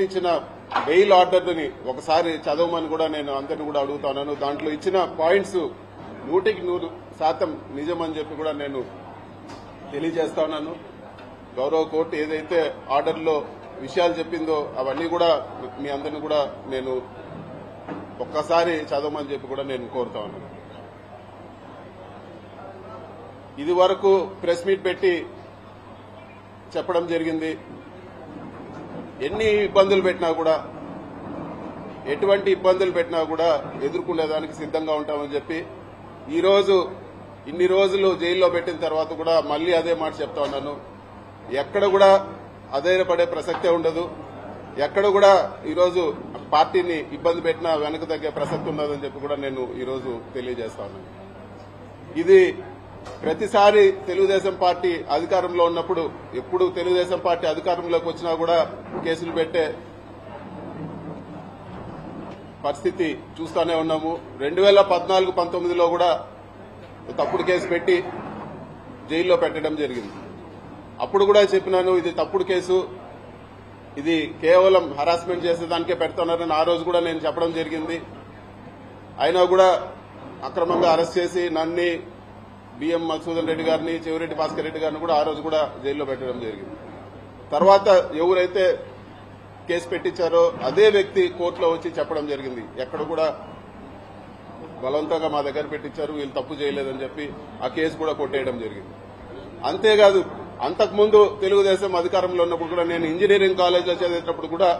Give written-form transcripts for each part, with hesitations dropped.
Court ఇచ్చిన bail ఆర్డర్ని ఒకసారి చదవమని కూడా నేను అందరిని కూడా అడుగుతున్నాను. దాంట్లో ఇచ్చిన పాయింట్స్ 100% నిజమని చెప్పి కూడా నేను తెలియజేస్తా ఉన్నాను. గౌరవ కోర్టు ఏదైతే ఆర్డర్లో విషయాలు చెప్పిందో అవన్నీ కూడా మీ అందరిని కూడా నేను ఒక్కసారి చదవమని చెప్పి కూడా నేను కోరుతా ఉన్నాను. ఇది వరకు ప్రెస్ మీట్ పెట్టి చెప్పడం జరిగింది. ఎన్ని ఇబ్బందులు పెట్టినా కూడా, ఎటువంటి ఇబ్బందులు పెట్టినా కూడా ఎదుర్కొనేదానికి సిద్ధంగా ఉంటామని చెప్పి ఈరోజు ఇన్ని రోజులు జైల్లో పెట్టిన తర్వాత కూడా మళ్లీ అదే మాట చెప్తా ఉన్నాను. ఎక్కడ కూడా అధైర్యపడే ప్రసక్తే ఉండదు. ఎక్కడ కూడా ఈరోజు పార్టీని ఇబ్బంది పెట్టినా వెనక తగ్గే ప్రసక్తి ఉండదని చెప్పి కూడా నేను ఈరోజు తెలియజేస్తా ఉన్నాను. ఇది ప్రతిసారి తెలుగుదేశం పార్టీ అధికారంలో ఉన్నప్పుడు, ఎప్పుడు తెలుగుదేశం పార్టీ అధికారంలోకి వచ్చినా కూడా కేసులు పెట్టే పరిస్థితి చూస్తూనే ఉన్నాము. 2014-19లో కూడా తప్పుడు కేసు పెట్టి జైల్లో పెట్టడం జరిగింది. అప్పుడు కూడా చెప్పినాను, ఇది తప్పుడు కేసు, ఇది కేవలం హరాస్మెంట్ చేసేదానికే పెడుతున్నారని ఆ రోజు కూడా నేను చెప్పడం జరిగింది. అయినా కూడా అక్రమంగా అరెస్ట్ చేసి నన్ను, బిఎం మధుసూదన్ రెడ్డి గారిని, చెవిరెడ్డి భాస్కర్ రెడ్డి గారిని కూడా ఆ రోజు కూడా జైల్లో పెట్టడం జరిగింది. తర్వాత ఎవరైతే కేసు పెట్టించారో అదే వ్యక్తి కోర్టులో వచ్చి చెప్పడం జరిగింది, ఎక్కడ కూడా బలవంతంగా మా దగ్గర పెట్టించారు, వీళ్ళు తప్పు చేయలేదని చెప్పి ఆ కేసు కూడా కొట్టేయడం జరిగింది. అంతేకాదు, అంతకుముందు తెలుగుదేశం అధికారంలో ఉన్నప్పుడు కూడా నేను ఇంజనీరింగ్ కాలేజ్లో చదివేటప్పుడు కూడా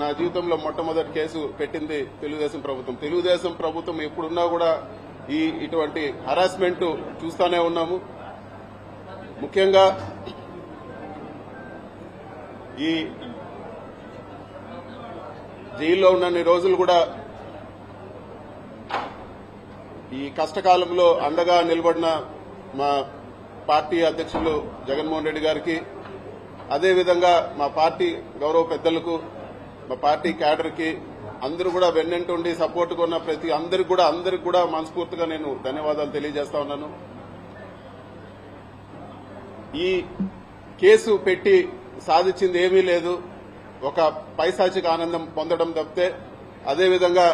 నా జీవితంలో మొట్టమొదటి కేసు పెట్టింది తెలుగుదేశం ప్రభుత్వం. తెలుగుదేశం ప్రభుత్వం ఎప్పుడున్నా కూడా ఇటువంటి హరాస్మెంట్ చూస్తూనే ఉన్నాము. ముఖ్యంగా ఈ జైల్లో ఉన్నన్ని రోజులు కూడా ఈ కష్టకాలంలో అండగా నిలబడిన మా పార్టీ అధ్యక్షులు జగన్మోహన్ రెడ్డి గారికి, అదేవిధంగా మా పార్టీ గౌరవ పెద్దలకు, మా పార్టీ క్యాడర్కి అందరూ కూడా వెన్నంటుండి సపోర్ట్గా ఉన్న ప్రతి అందరికి కూడా మనస్ఫూర్తిగా నేను ధన్యవాదాలు తెలియజేస్తా ఉన్నాను. ఈ కేసు పెట్టి సాధించింది ఏమీ లేదు, ఒక పైశాచిక ఆనందం పొందడం తప్పితే, అదేవిధంగా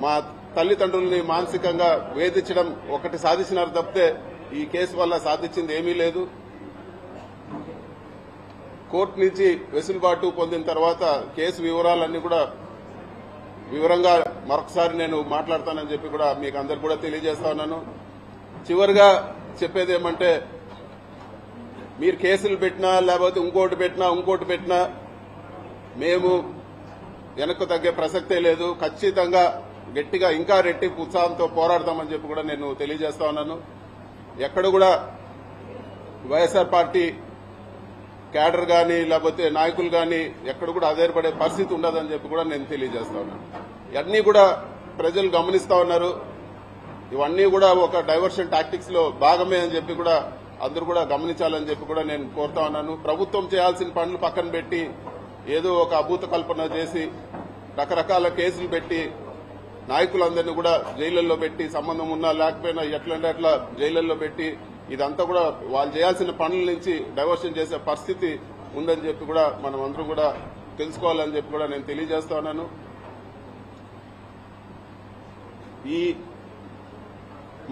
మా తల్లిదండ్రుల్ని మానసికంగా వేధించడం ఒకటి సాధించినారు తప్పితే ఈ కేసు వల్ల సాధించింది ఏమీ లేదు. కోర్టు నుంచి వెసులుబాటు పొందిన తర్వాత కేసు వివరాలన్నీ కూడా వివరంగా మరొకసారి నేను మాట్లాడతానని చెప్పి కూడా మీకు అందరు కూడా తెలియజేస్తా ఉన్నాను. చివరిగా చెప్పేది ఏమంటే, మీరు కేసులు పెట్టినా లేకపోతే ఇంకోటి పెట్టినా మేము వెనక్కు తగ్గే ప్రసక్తే లేదు. ఖచ్చితంగా గట్టిగా ఇంకా రెట్టింపు ఉత్సాహంతో పోరాడతామని చెప్పి కూడా నేను తెలియజేస్తా ఉన్నాను. ఎక్కడ కూడా వైఎస్ఆర్ పార్టీ క్యాడర్ గాని లేకపోతే నాయకులు గాని ఎక్కడ కూడా ఆధారపడే పరిస్థితి ఉండదని చెప్పి కూడా నేను తెలియజేస్తా ఉన్నాను. ఇవన్నీ కూడా ప్రజలు గమనిస్తా ఉన్నారు. ఇవన్నీ కూడా ఒక డైవర్షన్ టాక్టిక్స్ లో భాగమే అని చెప్పి కూడా అందరూ కూడా గమనించాలని చెప్పి కూడా నేను కోరుతా ఉన్నాను. ప్రభుత్వం చేయాల్సిన పనులు పక్కన పెట్టి ఏదో ఒక అభూత కల్పన చేసి రకరకాల కేసులు పెట్టి నాయకులందరినీ కూడా జైళ్లలో పెట్టి, సంబంధం ఉన్నా లేకపోయినా ఎట్లంటే అట్లా జైళ్లలో పెట్టి, ఇదంతా కూడా వాళ్ళు చేయాల్సిన పనుల నుంచి డైవర్షన్ చేసే పరిస్థితి ఉందని చెప్పి కూడా మనం అందరం కూడా తెలుసుకోవాలని చెప్పి కూడా నేను తెలియజేస్తా ఉన్నాను. ఈ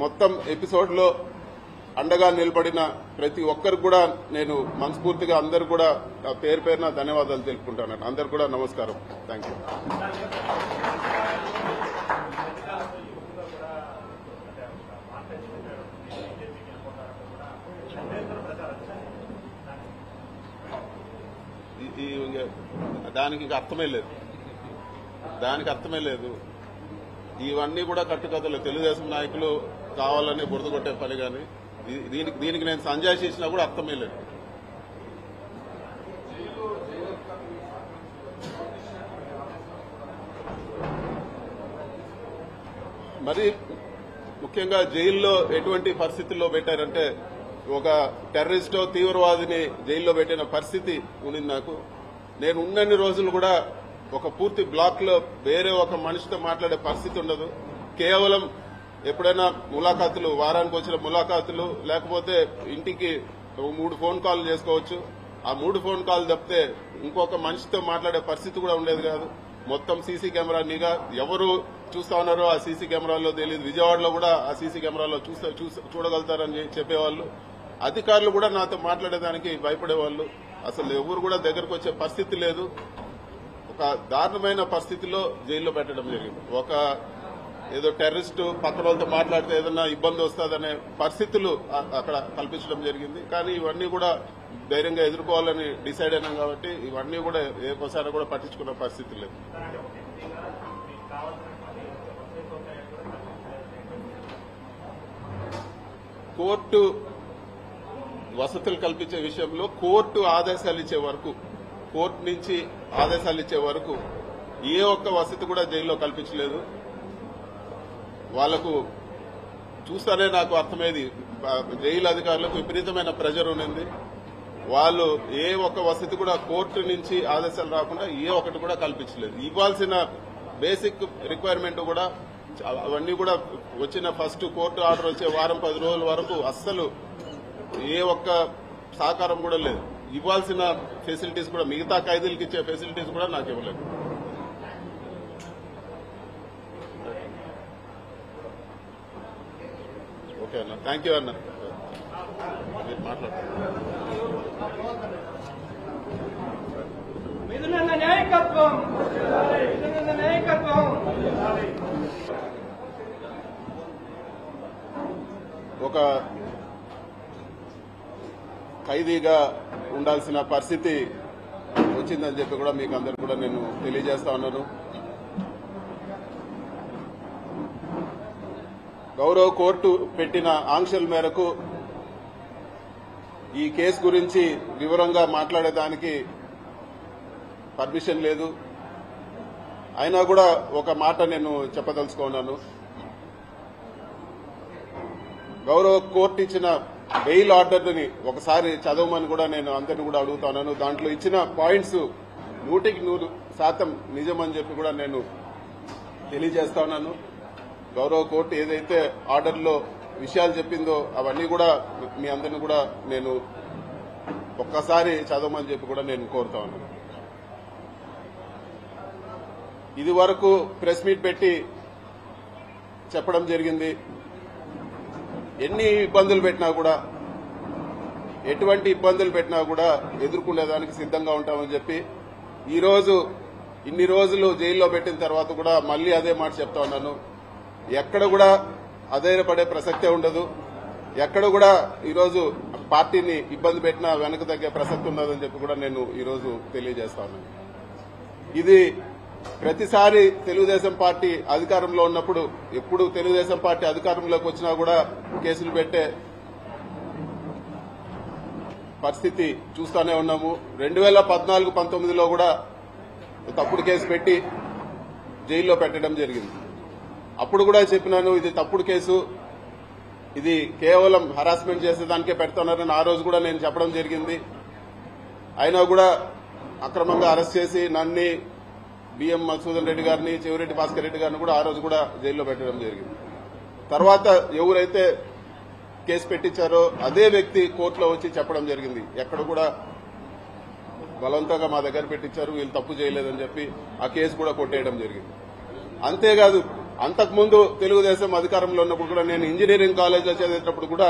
మొత్తం ఎపిసోడ్ లో అండగా నిలబడిన ప్రతి ఒక్కరికి కూడా నేను మనస్ఫూర్తిగా అందరు కూడా పేరు పేరున ధన్యవాదాలు తెలుపుకుంటాను. అందరు కూడా నమస్కారం. Thank you. దానికి ఇంకా అర్థమే లేదు. ఇవన్నీ కూడా కట్టుకథలు. తెలుగుదేశం నాయకులు కావాలని బురద కొట్టే పని కానీ దీనికి నేను సంజాయిషి ఇచ్చినా కూడా అర్థమే లేదు. మరి ముఖ్యంగా జైల్లో ఎటువంటి పరిస్థితుల్లో పెట్టారంటే, ఒక టెర్రరిస్టో తీవ్రవాదిని జైల్లో పెట్టిన పరిస్థితి ఉంది నాకు. నేను ఉన్నన్ని రోజులు కూడా ఒక పూర్తి బ్లాక్ లో వేరే ఒక మనిషితో మాట్లాడే పరిస్థితి ఉండదు. కేవలం ఎప్పుడైనా ములాఖాతులు, వారానికి వచ్చిన ములాఖాతులు, లేకపోతే ఇంటికి 3 ఫోన్ కాల్ చేసుకోవచ్చు. ఆ 3 ఫోన్ కాల్ తప్పితే ఇంకొక మనిషితో మాట్లాడే పరిస్థితి కూడా ఉండేది కాదు. మొత్తం సీసీ కెమెరా నిఘా ఎవరు చూస్తా ఉన్నారో ఆ సీసీ కెమెరాల్లో తెలియదు. విజయవాడలో కూడా ఆ సీసీ కెమెరాలో చూడగలుగుతారని చెప్పేవాళ్ళు. అధికారులు కూడా నాతో మాట్లాడేదానికి భయపడేవాళ్ళు. అసలు ఎవరు కూడా దగ్గరకు వచ్చే పరిస్థితి లేదు. ఒక దారుణమైన పరిస్థితిలో జైల్లో పెట్టడం జరిగింది. ఒక ఏదో టెర్రరిస్టు పక్కన వాళ్ళతో మాట్లాడితే ఏదన్నా ఇబ్బంది వస్తుందనే పరిస్థితులు అక్కడ కల్పించడం జరిగింది. కానీ ఇవన్నీ కూడా ధైర్యంగా ఎదుర్కోవాలని డిసైడ్ అయినాం కాబట్టి ఇవన్నీ కూడా ఏకోసారి కూడా పట్టించుకున్న పరిస్థితి లేదు. కోర్టు వసతులు కల్పించే విషయంలో కోర్టు ఆదేశాలు ఇచ్చే వరకు, కోర్టు నుంచి ఆదేశాలు ఇచ్చే వరకు ఏ ఒక్క వసతి కూడా జైల్లో కల్పించలేదు. వాళ్లకు చూస్తానే నాకు అర్థమైంది, జైలు అధికారులకు విపరీతమైన ప్రెజర్ ఉంది. వాళ్ళు ఏ ఒక్క వసతి కూడా కోర్టు నుంచి ఆదేశాలు రాకుండా ఏ ఒక్కటి కూడా కల్పించలేదు. ఇవ్వాల్సిన బేసిక్ రిక్వైర్మెంట్ కూడా అవన్నీ కూడా వచ్చిన ఫస్ట్ కోర్టు ఆర్డర్ వచ్చే వారం 10 రోజుల వరకు అస్సలు ఏ ఒక్క సహకారం కూడా లేదు. ఇవ్వాల్సిన ఫెసిలిటీస్ కూడా, మిగతా ఖైదీలకు ఇచ్చే ఫెసిలిటీస్ కూడా నాకు ఇవ్వలేదు. ఓకే అన్న, థ్యాంక్ యూ అన్న. మీరు మాట్లాడతారు. ఒక ఖైదీగా ఉండాల్సిన పరిస్థితి వచ్చిందని చెప్పి కూడా మీకు అందరు కూడా నేను తెలియజేస్తా ఉన్నాను. గౌరవ కోర్టు పెట్టిన ఆంక్షల మేరకు ఈ కేసు గురించి వివరంగా మాట్లాడేదానికి పర్మిషన్ లేదు. అయినా కూడా ఒక మాట నేను చెప్పదలుచుకున్నాను. గౌరవ కోర్టు ఇచ్చిన బెయిల్ ఆర్డర్ని ఒకసారి చదవమని కూడా నేను అందరిని కూడా అడుగుతున్నాను. దాంట్లో ఇచ్చిన పాయింట్స్ 100% నిజమని చెప్పి కూడా నేను తెలియజేస్తా ఉన్నాను. గౌరవ కోర్టు ఏదైతే ఆర్డర్లో విషయాలు చెప్పిందో అవన్నీ కూడా మీ అందరిని కూడా నేను ఒక్కసారి చదవమని చెప్పి కూడా నేను కోరుతా ఉన్నాను. ఇది వరకు ప్రెస్ మీట్ పెట్టి చెప్పడం జరిగింది. ఎన్ని ఇబ్బందులు పెట్టినా కూడా, ఎటువంటి ఇబ్బందులు పెట్టినా కూడా ఎదుర్కొనేదానికి సిద్ధంగా ఉంటామని చెప్పి ఈరోజు ఇన్ని రోజులు జైల్లో పెట్టిన తర్వాత కూడా మళ్లీ అదే మాట చెప్తా ఉన్నాను. ఎక్కడ కూడా అధైర్యపడే ప్రసక్తే ఉండదు. ఎక్కడ కూడా ఈరోజు పార్టీని ఇబ్బంది పెట్టినా వెనక తగ్గే ప్రసక్తి ఉండదని చెప్పి కూడా నేను ఈరోజు తెలియజేస్తా ఉన్నాను. ఇది ప్రతిసారి తెలుగుదేశం పార్టీ అధికారంలో ఉన్నప్పుడు, ఎప్పుడు తెలుగుదేశం పార్టీ అధికారంలోకి వచ్చినా కూడా కేసులు పెట్టే పరిస్థితి చూస్తూనే ఉన్నాము. 2014-19లో కూడా తప్పుడు కేసు పెట్టి జైల్లో పెట్టడం జరిగింది. అప్పుడు కూడా చెప్పినాను, ఇది తప్పుడు కేసు, ఇది కేవలం హరాస్మెంట్ చేసేదానికే పెడుతున్నారని ఆ రోజు కూడా నేను చెప్పడం జరిగింది. అయినా కూడా అక్రమంగా అరెస్ట్ చేసి నన్ను, బిఎం మధుసూదన్ రెడ్డి గారిని, చెవిరెడ్డి భాస్కర్ రెడ్డి గారిని కూడా ఆ రోజు కూడా జైల్లో పెట్టడం జరిగింది. తర్వాత ఎవరైతే కేసు పెట్టించారో అదే వ్యక్తి కోర్టులో వచ్చి చెప్పడం జరిగింది, ఎక్కడ కూడా బలవంతంగా మా దగ్గర పెట్టించారు, వీళ్ళు తప్పు చేయలేదని చెప్పి ఆ కేసు కూడా కొట్టేయడం జరిగింది. అంతేకాదు, అంతకుముందు తెలుగుదేశం అధికారంలో ఉన్నప్పుడు కూడా నేను ఇంజనీరింగ్ కాలేజ్లో చదివేటప్పుడు కూడా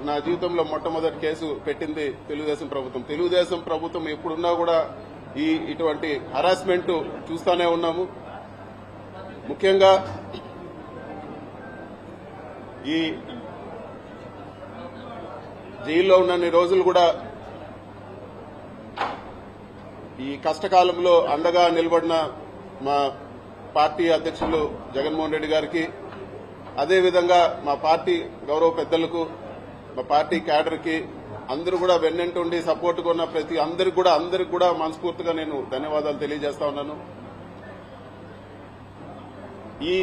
నా జీవితంలో మొట్టమొదటి కేసు పెట్టింది తెలుగుదేశం ప్రభుత్వం. తెలుగుదేశం ప్రభుత్వం ఎప్పుడున్నా కూడా ఇటువంటి హరాస్మెంట్ చూస్తూనే ఉన్నాము. ముఖ్యంగా ఈ జైల్లో ఉన్నన్ని రోజులు కూడా ఈ కష్టకాలంలో అండగా నిలబడిన మా పార్టీ అధ్యక్షులు జగన్మోహన్ రెడ్డి గారికి, అదేవిధంగా మా పార్టీ గౌరవ పెద్దలకు, మా పార్టీ క్యాడర్కి అందరూ కూడా వెన్నంటుండి సపోర్ట్గా ఉన్న ప్రతి అందరికి కూడా మనస్ఫూర్తిగా నేను ధన్యవాదాలు తెలియజేస్తా ఉన్నాను. ఈ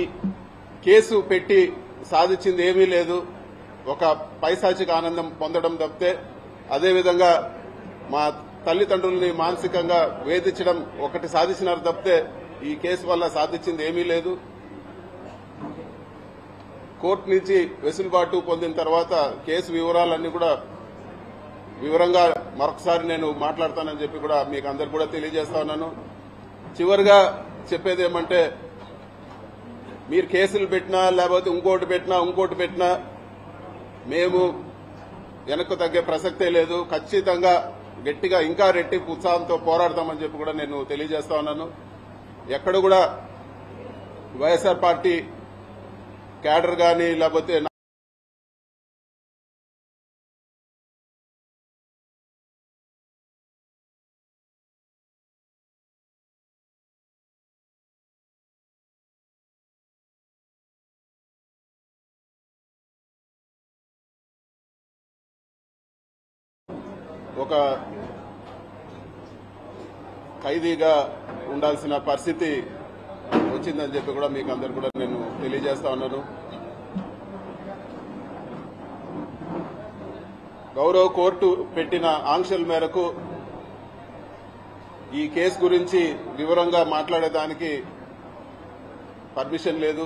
కేసు పెట్టి సాధించింది ఏమీ లేదు, ఒక పైశాచిక ఆనందం పొందడం తప్పితే, అదేవిధంగా మా తల్లిదండ్రుల్ని మానసికంగా వేధించడం ఒకటి సాధించినారు తప్పితే ఈ కేసు వల్ల సాధించింది ఏమీ లేదు. కోర్టు నుంచి వెసులుబాటు పొందిన తర్వాత కేసు వివరాలన్నీ కూడా వివరంగా మరొకసారి నేను మాట్లాడతానని చెప్పి కూడా మీకు అందరు కూడా తెలియజేస్తా ఉన్నాను. చివరిగా చెప్పేది ఏమంటే, మీరు కేసులు పెట్టినా లేకపోతే ఇంకోటి పెట్టినా మేము వెనక్కు తగ్గే ప్రసక్తే లేదు. ఖచ్చితంగా గట్టిగా ఇంకా రెట్టింపు ఉత్సాహంతో పోరాడతామని చెప్పి కూడా నేను తెలియజేస్తా ఉన్నాను. ఎక్కడ కూడా వైఎస్ఆర్ పార్టీ క్యాడర్ కానీ లేకపోతే ఒక ఖైదీగా ఉండాల్సిన పరిస్థితి వచ్చిందని చెప్పి కూడా మీకు అందరు కూడా నేను తెలియజేస్తా ఉన్నాను. గౌరవ కోర్టు పెట్టిన ఆంక్షల మేరకు ఈ కేసు గురించి వివరంగా మాట్లాడేదానికి పర్మిషన్ లేదు.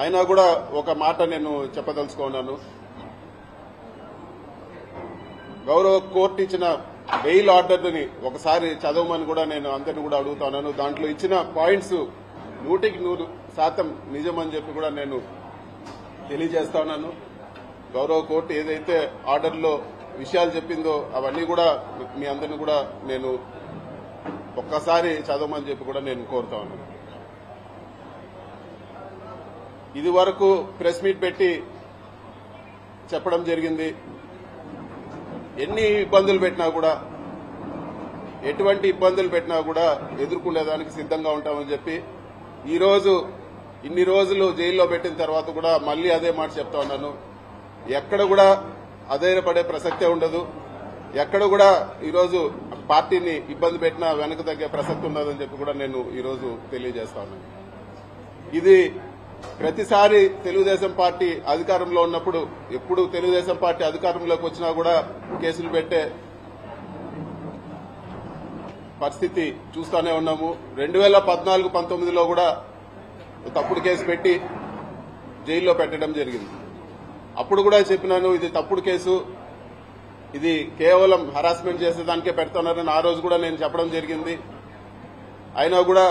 అయినా కూడా ఒక మాట నేను చెప్పదలుచుకున్నాను. గౌరవ కోర్టు ఇచ్చిన బెయిల్ ఆర్డర్ని ఒకసారి చదవమని కూడా నేను అందరినీ కూడా అడుగుతున్నాను. దాంట్లో ఇచ్చిన పాయింట్స్ 100% నిజమని చెప్పి కూడా నేను తెలియజేస్తా ఉన్నాను. గౌరవ కోర్టు ఏదైతే ఆర్డర్లో విషయాలు చెప్పిందో అవన్నీ కూడా మీ అందరినీ కూడా నేను ఒక్కసారి చదవమని చెప్పి కూడా నేను కోరుతా ఉన్నాను. ఇది వరకు ప్రెస్ మీట్ పెట్టి చెప్పడం జరిగింది. ఎన్ని ఇబ్బందులు పెట్టినా కూడా, ఎటువంటి ఇబ్బందులు పెట్టినా కూడా ఎదుర్కొనేదానికి సిద్ధంగా ఉంటామని చెప్పి ఈరోజు ఇన్ని రోజులు జైల్లో పెట్టిన తర్వాత కూడా మళ్లీ అదే మాట చెప్తా ఉన్నాను. ఎక్కడ కూడా అధైర్యపడే ప్రసక్తే ఉండదు. ఎక్కడ కూడా ఈరోజు పార్టీని ఇబ్బంది పెట్టినా వెనక తగ్గే ప్రసక్తి ఉండదని చెప్పి కూడా నేను ఈరోజు తెలియజేస్తా ఉన్నాను. ఇది ప్రతిసారి తెలుగుదేశం పార్టీ అధికారంలో ఉన్నప్పుడు, ఎప్పుడు తెలుగుదేశం పార్టీ అధికారంలోకి వచ్చినా కూడా కేసులు పెట్టే పరిస్థితి చూస్తూనే ఉన్నాము. 2014-19లో కూడా తప్పుడు కేసు పెట్టి జైల్లో పెట్టడం జరిగింది. అప్పుడు కూడా చెప్పినాను, ఇది తప్పుడు కేసు, ఇది కేవలం హరాస్మెంట్ చేసేదానికే పెడుతున్నారని ఆ రోజు కూడా నేను చెప్పడం జరిగింది. అయినా కూడా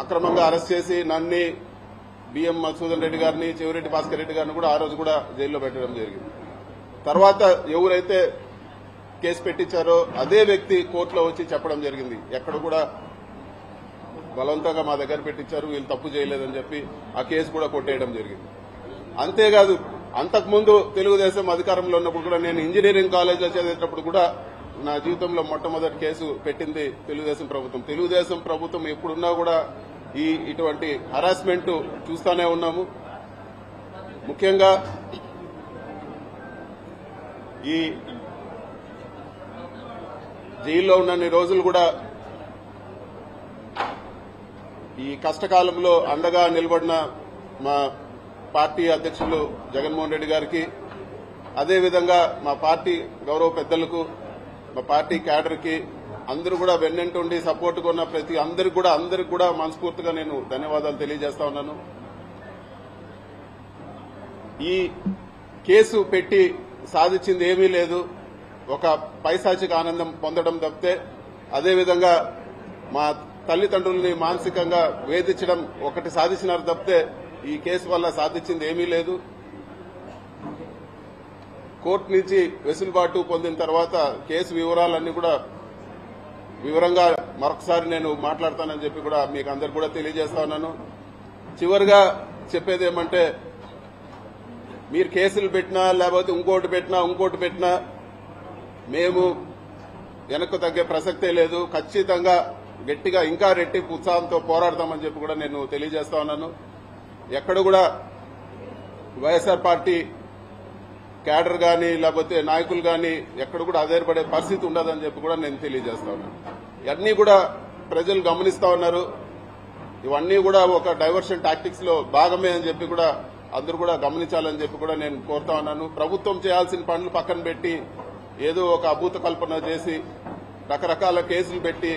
అక్రమంగా అరెస్ట్ చేసి నన్ను, బిఎం మధుసూదన్ రెడ్డి గారిని, చెవిరెడ్డి భాస్కర్ రెడ్డి గారిని కూడా ఆ రోజు కూడా జైల్లో పెట్టడం జరిగింది. తర్వాత ఎవరైతే కేసు పెట్టించారో అదే వ్యక్తి కోర్టులో వచ్చి చెప్పడం జరిగింది, ఎక్కడ కూడా బలవంతంగా మా దగ్గర పెట్టించారు, వీళ్ళు తప్పు చేయలేదని చెప్పి ఆ కేసు కూడా కొట్టేయడం జరిగింది. అంతేకాదు, అంతకుముందు తెలుగుదేశం అధికారంలో ఉన్నప్పుడు కూడా నేను ఇంజనీరింగ్ కాలేజీలో చదివేటప్పుడు కూడా నా జీవితంలో మొట్టమొదటి కేసు పెట్టింది తెలుగుదేశం ప్రభుత్వం. తెలుగుదేశం ప్రభుత్వం ఎప్పుడున్నా కూడా ఇటువంటి హరాస్మెంట్ చూస్తూనే ఉన్నాము. ముఖ్యంగా ఈ జైల్లో ఉన్నన్ని రోజులు కూడా ఈ కష్టకాలంలో అండగా నిలబడిన మా పార్టీ అధ్యక్షులు జగన్మోహన్ రెడ్డి గారికి, అదేవిధంగా మా పార్టీ గౌరవ పెద్దలకు, మా పార్టీ క్యాడర్కి అందరూ కూడా వెన్నంటుండి సపోర్ట్గా ఉన్న ప్రతి అందరికి కూడా మనస్ఫూర్తిగా నేను ధన్యవాదాలు తెలియజేస్తా ఉన్నాను. ఈ కేసు పెట్టి సాధించింది ఏమీ లేదు, ఒక పైశాచిక ఆనందం పొందడం తప్పితే, అదేవిధంగా మా తల్లిదండ్రుల్ని మానసికంగా వేధించడం ఒకటి సాధించినారు తప్పితే ఈ కేసు వల్ల సాధించింది ఏమీ లేదు. కోర్టు నుంచి వెసులుబాటు పొందిన తర్వాత కేసు వివరాలన్నీ కూడా వివరంగా మరొకసారి నేను మాట్లాడతానని చెప్పి కూడా మీకు అందరు కూడా తెలియజేస్తా ఉన్నాను. చివరిగా చెప్పేది ఏమంటే, మీరు కేసులు పెట్టినా లేకపోతే ఇంకోటి పెట్టినా మేము వెనక్కు తగ్గే ప్రసక్తే లేదు. ఖచ్చితంగా గట్టిగా ఇంకా రెట్టింపు ఉత్సాహంతో పోరాడతామని చెప్పి కూడా నేను తెలియజేస్తా ఉన్నాను. ఎక్కడ కూడా వైఎస్ఆర్ పార్టీ క్యాడర్ కానీ లేకపోతే నాయకులు కానీ ఎక్కడ కూడా అధైర్యపడే పరిస్థితి ఉండదని చెప్పి కూడా నేను తెలియజేస్తా ఉన్నాను. ఇవన్నీ కూడా ప్రజలు గమనిస్తా ఉన్నారు. ఇవన్నీ కూడా ఒక డైవర్షన్ టాక్టిక్స్ లో భాగమే అని చెప్పి కూడా అందరూ కూడా గమనించాలని చెప్పి కూడా నేను కోరుతా ఉన్నాను. ప్రభుత్వం చేయాల్సిన పనులు పక్కన పెట్టి ఏదో ఒక అభూత కల్పన చేసి రకరకాల కేసులు పెట్టి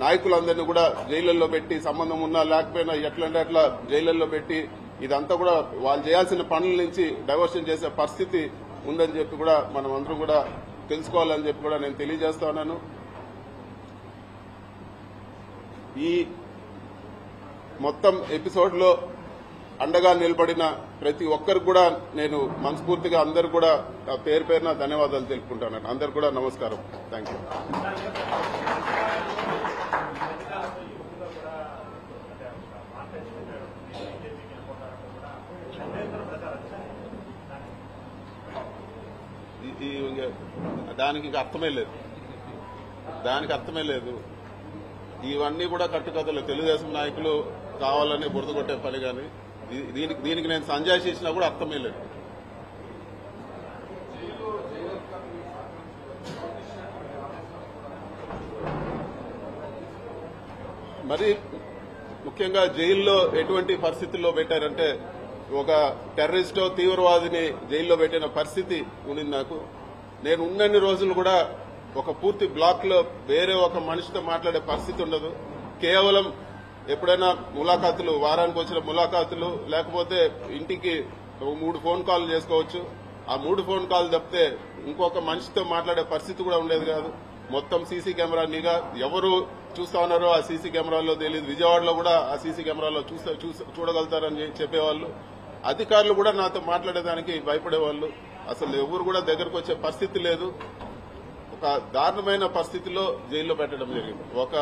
నాయకులందరినీ కూడా జైళ్లలో పెట్టి, సంబంధం ఉన్నా లేకపోయినా ఎట్లంటే అట్లా జైళ్లలో పెట్టి, ఇదంతా కూడా వాళ్ళు చేయాల్సిన పనుల నుంచి డైవర్షన్ చేసే పరిస్థితి ఉందని చెప్పి కూడా మనం అందరం కూడా తెలుసుకోవాలని చెప్పి కూడా నేను తెలియజేస్తా ఉన్నాను. ఈ మొత్తం ఎపిసోడ్లో అండగా నిలబడిన ప్రతి ఒక్కరికి కూడా నేను మనస్ఫూర్తిగా అందరు కూడా పేరు పేరున ధన్యవాదాలు తెలుపుకుంటాను. అందరు కూడా నమస్కారం. Thank you. దానికి ఇంకా అర్థమే లేదు. ఇవన్నీ కూడా కట్టుకథలు. తెలుగుదేశం నాయకులు కావాలని బురద కొట్టే పని కానీ దీనికి నేను సంజాయిషి ఇచ్చినా కూడా అర్థమే లేదు. మరి ముఖ్యంగా జైల్లో ఎటువంటి పరిస్థితుల్లో పెట్టారంటే ఒక టెర్రరిస్టో తీవ్రవాదిని జైల్లో పెట్టిన పరిస్థితి ఉండింది నాకు. నేను ఉన్నన్ని రోజులు కూడా ఒక పూర్తి బ్లాక్ లో వేరే ఒక మనిషితో మాట్లాడే పరిస్థితి ఉండదు. కేవలం ఎప్పుడైనా ములాఖాతులు, వారానికి వచ్చిన ములాఖాతులు, లేకపోతే ఇంటికి 3 ఫోన్ కాల్ చేసుకోవచ్చు. ఆ 3 ఫోన్ కాల్ తప్పితే ఇంకొక మనిషితో మాట్లాడే పరిస్థితి కూడా ఉండేది కాదు. మొత్తం సీసీ కెమెరా నిఘా, ఎవరు చూస్తా ఉన్నారో ఆ సీసీ కెమెరాల్లో తెలియదు. విజయవాడలో కూడా ఆ సీసీ కెమెరాలో చూడగలుగుతారని చెప్పేవాళ్ళు. అధికారులు కూడా నాతో మాట్లాడేదానికి భయపడేవాళ్ళు. అసలు ఎవరు కూడా దగ్గరకు వచ్చే పరిస్థితి లేదు. ఒక దారుణమైన పరిస్థితిలో జైల్లో పెట్టడం జరిగింది. ఒక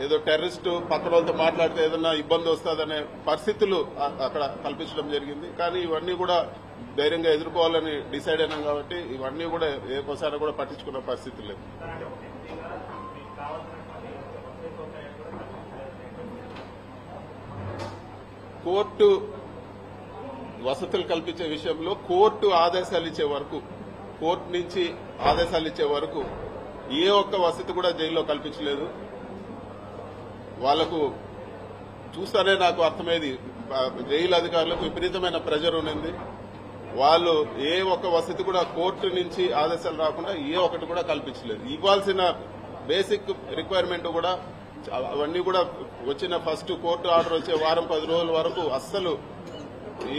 ఏదో టెర్రరిస్టు పక్కన వాళ్ళతో మాట్లాడితే ఏదన్నా ఇబ్బంది వస్తుందనే పరిస్థితులు అక్కడ కల్పించడం జరిగింది. కానీ ఇవన్నీ కూడా ధైర్యంగా ఎదుర్కోవాలని డిసైడ్ అయినాం కాబట్టి ఇవన్నీ కూడా ఏకోసారి కూడా పట్టించుకున్న పరిస్థితి లేదు. కోర్టు వసతులు కల్పించే విషయంలో కోర్టు ఆదేశాలు ఇచ్చే వరకు, కోర్టు నుంచి ఆదేశాలు ఇచ్చే వరకు ఏ ఒక్క వసతి కూడా జైల్లో కల్పించలేదు. వాళ్లకు చూస్తానే నాకు అర్థమైంది, జైలు అధికారులకు విపరీతమైన ప్రెజర్ ఉన్నది. వాళ్ళు ఏ ఒక్క వసతి కూడా కోర్టు నుంచి ఆదేశాలు రాకుండా ఏ ఒక్కటి కూడా కల్పించలేదు. ఇవ్వాల్సిన బేసిక్ రిక్వైర్మెంట్ కూడా అవన్నీ కూడా వచ్చిన ఫస్ట్ కోర్టు ఆర్డర్ వచ్చే వారం 10 రోజుల వరకు అస్సలు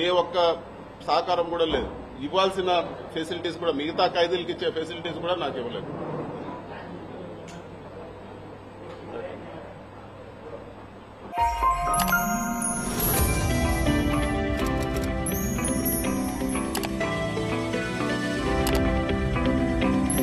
ఏ ఒక్క సహకారం కూడా లేదు. ఇవ్వాల్సిన ఫెసిలిటీస్ కూడా, మిగతా ఖైదీలకు ఇచ్చే ఫెసిలిటీస్ కూడా నాకు ఇవ్వలేదు.